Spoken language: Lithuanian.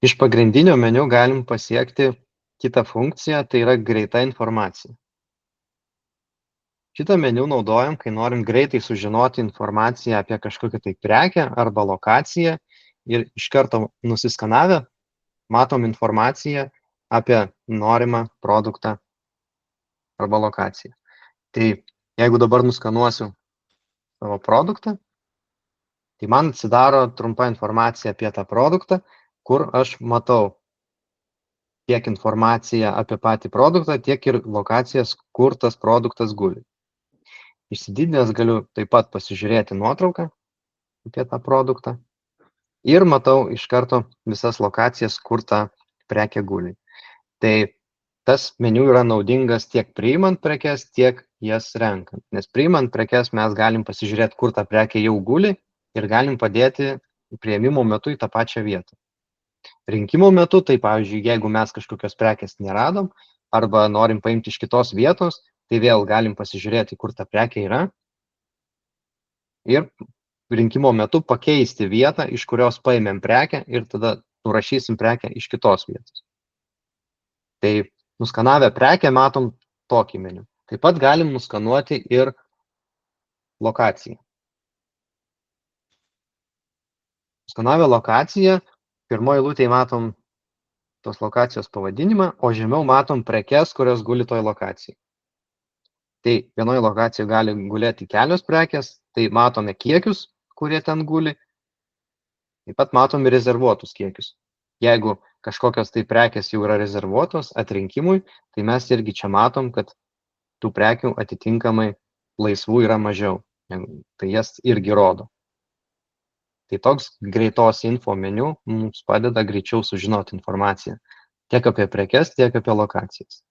Iš pagrindinio meniu galim pasiekti kitą funkciją, tai yra greita informacija. Šitą meniu naudojam, kai norim greitai sužinoti informaciją apie kažkokią tai prekę arba lokaciją ir iš karto nusiskanavę matom informaciją apie norimą produktą arba lokaciją. Tai jeigu dabar nuskanuosiu savo produktą, tai man atsidaro trumpa informacija apie tą produktą, kur aš matau tiek informaciją apie patį produktą, tiek ir lokacijas, kur tas produktas guli. Išsididinęs galiu taip pat pasižiūrėti nuotrauką apie tą produktą ir matau iš karto visas lokacijas, kur ta prekė guli. Tai tas meniu yra naudingas tiek priimant prekes, tiek jas renkant. Nes priimant prekes mes galim pasižiūrėti, kur ta prekė jau guli ir galim padėti priėmimo metu į tą pačią vietą. Rinkimo metu, tai pavyzdžiui, jeigu mes kažkokios prekės neradom arba norim paimti iš kitos vietos, tai vėl galim pasižiūrėti, kur ta prekė yra ir rinkimo metu pakeisti vietą, iš kurios paėmėm prekę ir tada nurašysim prekę iš kitos vietos. Tai nuskanavę prekę matom tokį meniu. Taip pat galim nuskanuoti ir lokaciją. Nuskanavę lokaciją, pirmoje eilutėje matom tos lokacijos pavadinimą, o žemiau matom prekes, kurios guli toj lokacijai. Tai vienoje lokacijoje gali gulėti kelios prekės, tai matome kiekius, kurie ten guli. Taip pat matom ir rezervuotus kiekius. Jeigu kažkokios tai prekės jau yra rezervuotos atrinkimui, tai mes irgi čia matom, kad tų prekių atitinkamai laisvų yra mažiau. Tai jas irgi rodo. Tai toks greitos info meniu mums padeda greičiau sužinoti informaciją tiek apie prekes, tiek apie lokacijas.